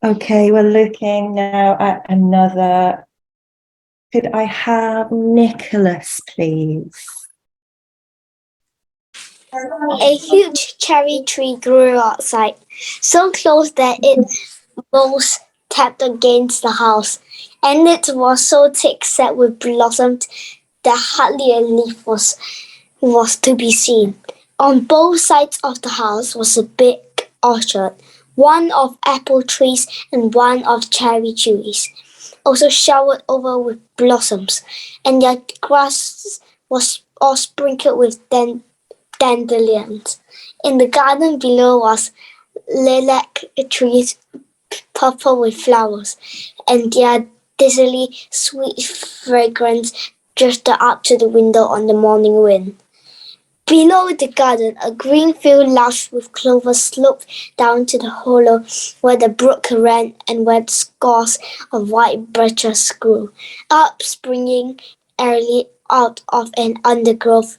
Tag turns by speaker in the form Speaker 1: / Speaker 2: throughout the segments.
Speaker 1: Okay, we're looking now at another. Could I have Nicholas, please?
Speaker 2: A huge cherry tree grew outside, so close that its boughs tapped against the house, and it was so thick set with blossoms that hardly a leaf was to be seen. On both sides of the house was a big orchard, one of apple trees and one of cherry trees, also showered over with blossoms, and their grass was all sprinkled with dandelions. In the garden below was lilac trees purple with flowers, and their dizzily sweet fragrance drifted up to the window on the morning wind. Below the garden, a green field lush with clover sloped down to the hollow where the brook ran and where scores of white birches grew, upspringing early out of an undergrowth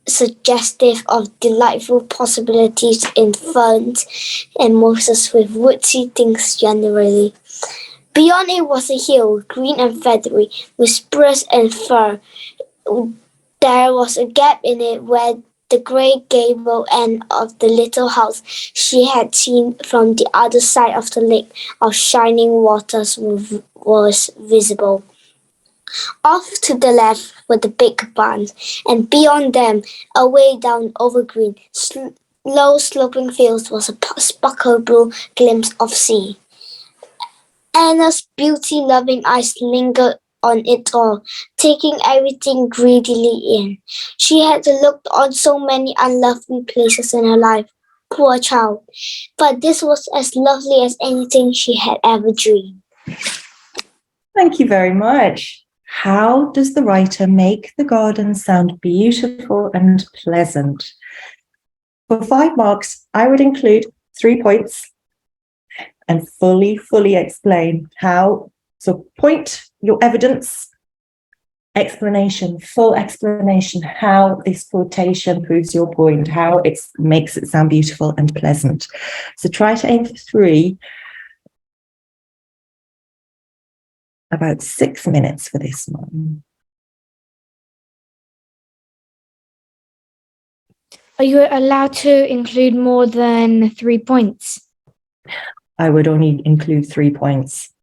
Speaker 2: suggestive of delightful possibilities in ferns and mosses with woodsy things generally. Beyond it was a hill, green and feathery, with spruce and fir. There was a gap in it where the grey gable end of the little house she had seen from the other side of the lake of shining waters was visible. Off to the left were the big barns, and beyond them, away down over green, low sloping fields was a sparkle blue glimpse of sea. Anna's beauty-loving eyes lingered on it all, taking everything greedily in. She had looked on so many unlovely places in her life, poor child, but this was as lovely as anything she had ever dreamed.
Speaker 1: Thank you very much. How does the writer make the garden sound beautiful and pleasant? For 5 marks, I would include 3 points and fully explain how. So point your evidence, explanation, full explanation, how this quotation proves your point, how it makes it sound beautiful and pleasant. So try to aim for 3. About 6 minutes for this one.
Speaker 3: Are you allowed to include more than 3 points?
Speaker 1: I would only include 3 points.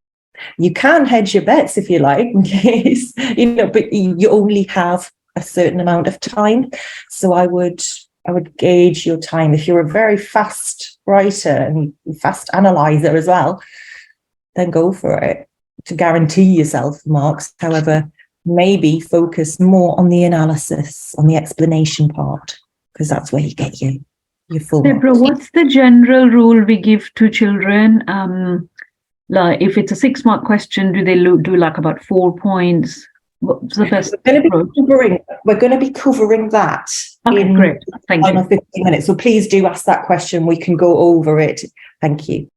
Speaker 1: You can hedge your bets if you like, in case, but you only have a certain amount of time. So I would gauge your time. If you're a very fast writer and fast analyzer as well, then go for it to guarantee yourself marks. However, maybe focus more on the analysis, on the explanation part, because that's where you get your full marks.
Speaker 4: Deborah, what's the general rule we give to children? Like if it's a 6-mark question, do they do like about 4 points? What's the best approach?
Speaker 1: We're going to be covering that
Speaker 4: in great. Thank
Speaker 1: you. 15 minutes. So please do ask that question. We can go over it. Thank you.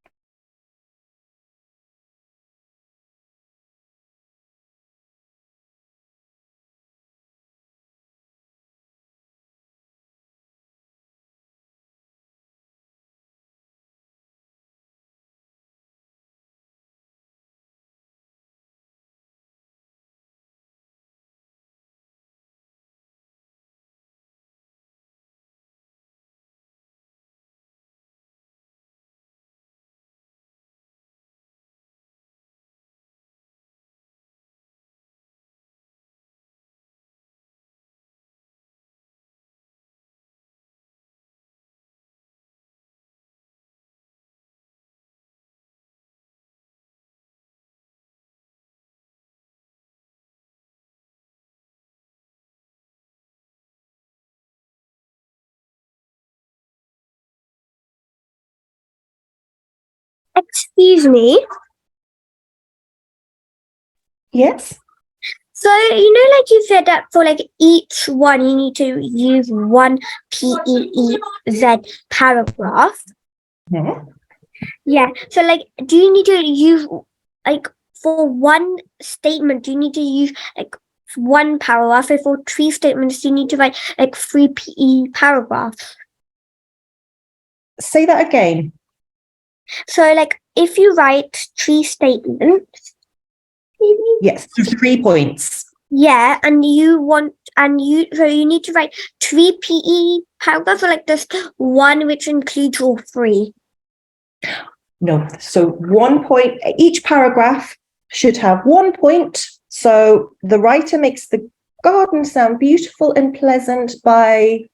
Speaker 2: Excuse me?
Speaker 1: Yes?
Speaker 2: So, like you said that for like each one, you need to use one P.E.E.Z paragraph.
Speaker 1: Mm-hmm.
Speaker 2: Yeah. So, like, do you need to use, like, for one statement, do you need to use, like, one paragraph? And for 3 statements, you need to write, like, 3 P.E. paragraphs.
Speaker 1: Say that again.
Speaker 2: So, like, if you write 3 statements,
Speaker 1: Yes, 3 points.
Speaker 2: yeah, and so you need to write 3 PE paragraphs, or like just one which includes all 3.
Speaker 1: No, so 1 point, each paragraph should have 1 point. So the writer makes the garden sound beautiful and pleasant by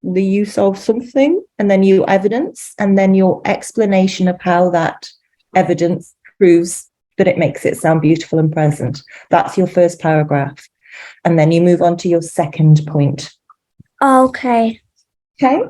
Speaker 1: the use of something, and then your evidence, and then your explanation of how that evidence proves that it makes it sound beautiful and pleasant. That's your first paragraph. And then you move on to your second point.
Speaker 2: Okay.
Speaker 1: Okay.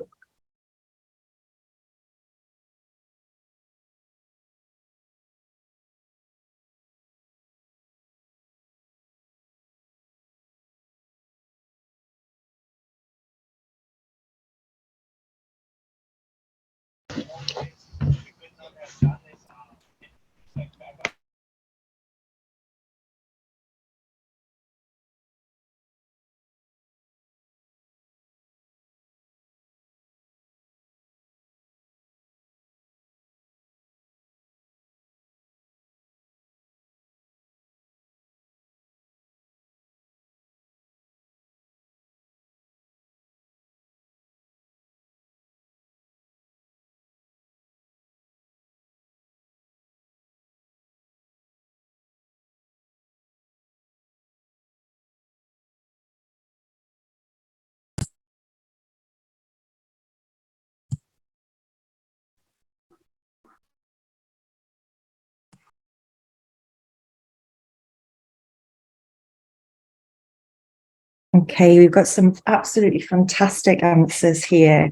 Speaker 1: Okay, we've got some absolutely fantastic answers here.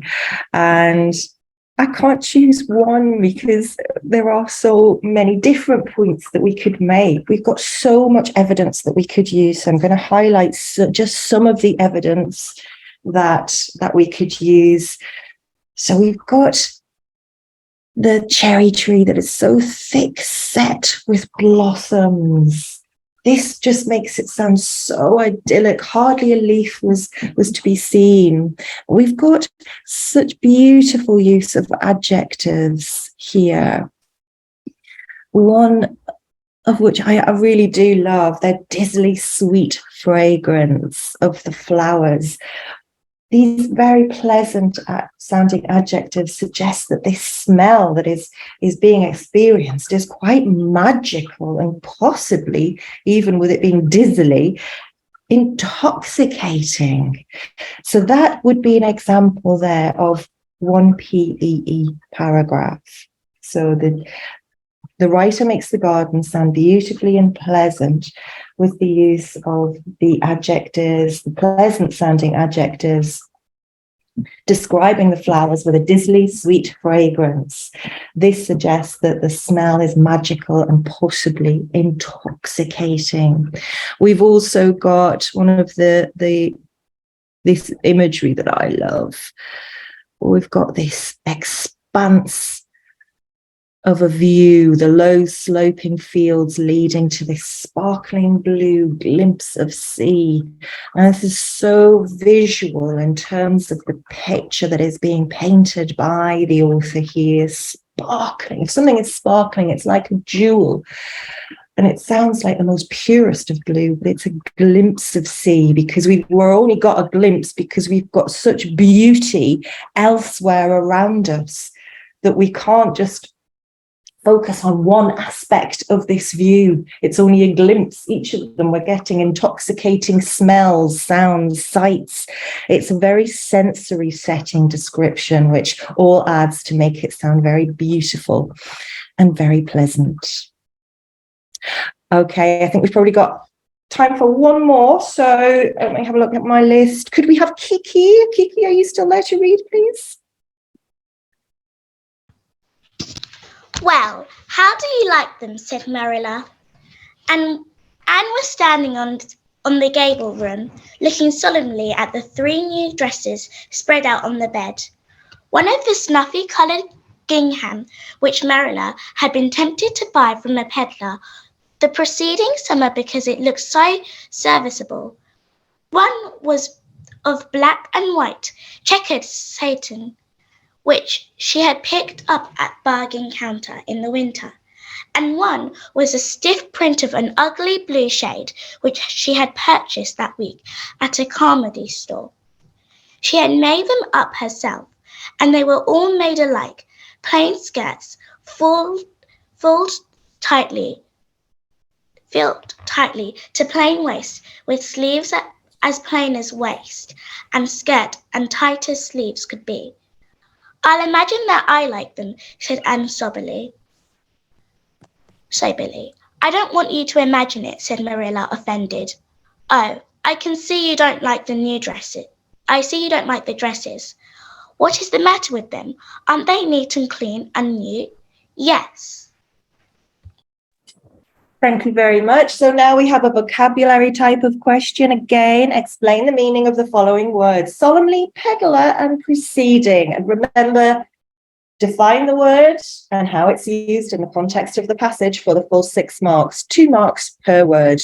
Speaker 1: And I can't choose one because there are so many different points that we could make. We've got so much evidence that we could use. So I'm going to highlight just some of the evidence that we could use. So we've got the cherry tree that is so thick set with blossoms. This just makes it sound so idyllic. Hardly a leaf was to be seen. We've got such beautiful use of adjectives here. One of which I really do love, their dizzily sweet fragrance of the flowers. These very pleasant sounding adjectives suggest that this smell that is being experienced is quite magical and possibly, even with it being dizzily, intoxicating. So that would be an example there of one P.E.E. paragraph. So the writer makes the garden sound beautifully and pleasant with the use of the adjectives, the pleasant sounding adjectives, describing the flowers with a dizzily sweet fragrance. This suggests that the smell is magical and possibly intoxicating. We've also got one of this imagery that I love. We've got this expanse of a view, the low sloping fields leading to this sparkling blue glimpse of sea. And this is so visual in terms of the picture that is being painted by the author here. Sparkling. If something is sparkling, it's like a jewel. And it sounds like the most purest of blue, but it's a glimpse of sea, because we've only got a glimpse because we've got such beauty elsewhere around us that we can't just focus on one aspect of this view. It's only a glimpse. Each of them, we're getting intoxicating smells, sounds, sights. It's a very sensory setting description, which all adds to make it sound very beautiful and very pleasant. Okay, I think we've probably got time for one more. So let me have a look at my list. Could we have Kiki? Kiki, are you still there to read, please?
Speaker 2: Well, how do you like them? Said Marilla. And Anne was standing on the gable room, looking solemnly at the 3 new dresses spread out on the bed. One of the snuffy-coloured gingham which Marilla had been tempted to buy from a peddler the preceding summer because it looked so serviceable. One was of black and white, checkered satin,
Speaker 5: which she had picked up at bargain counter in the winter, and one was a stiff print of an ugly blue shade which she had purchased that week at a comedy store. She had made them up herself, and they were all made alike, plain skirts, filled tightly to plain waist, with sleeves as plain as waist, and skirt and tight as sleeves could be. I'll imagine that I like them, said Anne soberly. I don't want you to imagine it, said Marilla, offended. Oh, I can see you don't like the new dresses. I see you don't like the dresses. What is the matter with them? Aren't they neat and clean and new? Yes.
Speaker 1: Thank you very much. So now we have a vocabulary type of question. Again, explain the meaning of the following words: solemnly, peddler, and preceding. And remember, define the word and how it's used in the context of the passage for the full 6 marks, 2 marks per word.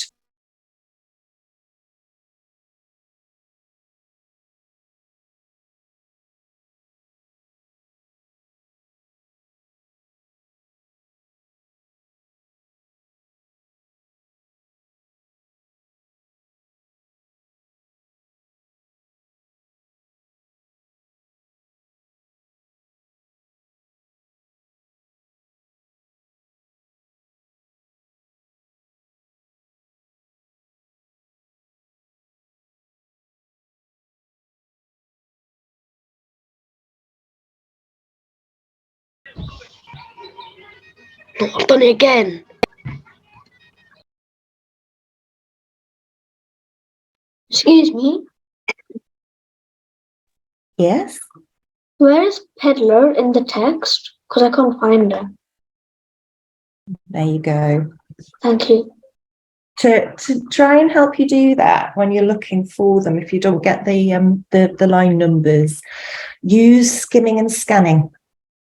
Speaker 6: I've done it again. Excuse me,
Speaker 1: Yes?
Speaker 6: where is peddler in the text? Because I can't find her.
Speaker 1: There you go.
Speaker 6: Thank you.
Speaker 1: To try and help you do that when you're looking for them, if you don't get the line numbers, use skimming and scanning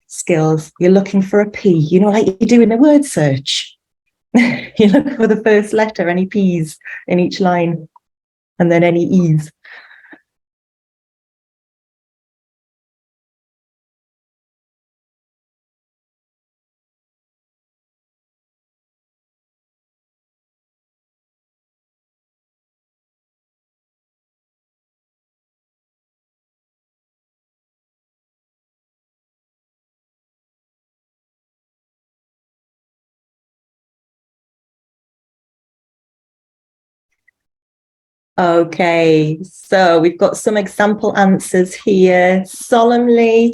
Speaker 1: skills. You're looking for a P, you know, like you do in a word search. You look for the first letter, any P's in each line, and then any E's. Okay, so we've got some example answers here. Solemnly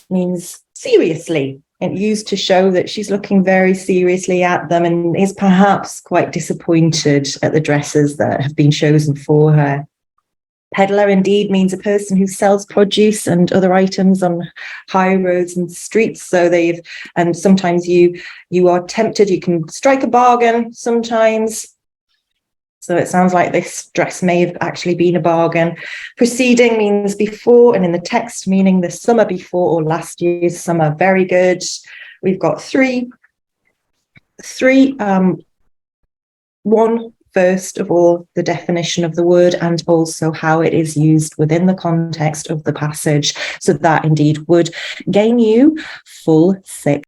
Speaker 1: means seriously. It used to show that she's looking very seriously at them and is perhaps quite disappointed at the dresses that have been chosen for her. Peddler indeed means a person who sells produce and other items on high roads and streets. So and sometimes you are tempted, you can strike a bargain sometimes. So it sounds like this dress may have actually been a bargain. Preceding means before, and in the text meaning the summer before or last year's summer. Very good. We've got three. One, first of all, the definition of the word and also how it is used within the context of the passage. So that indeed would gain you full 6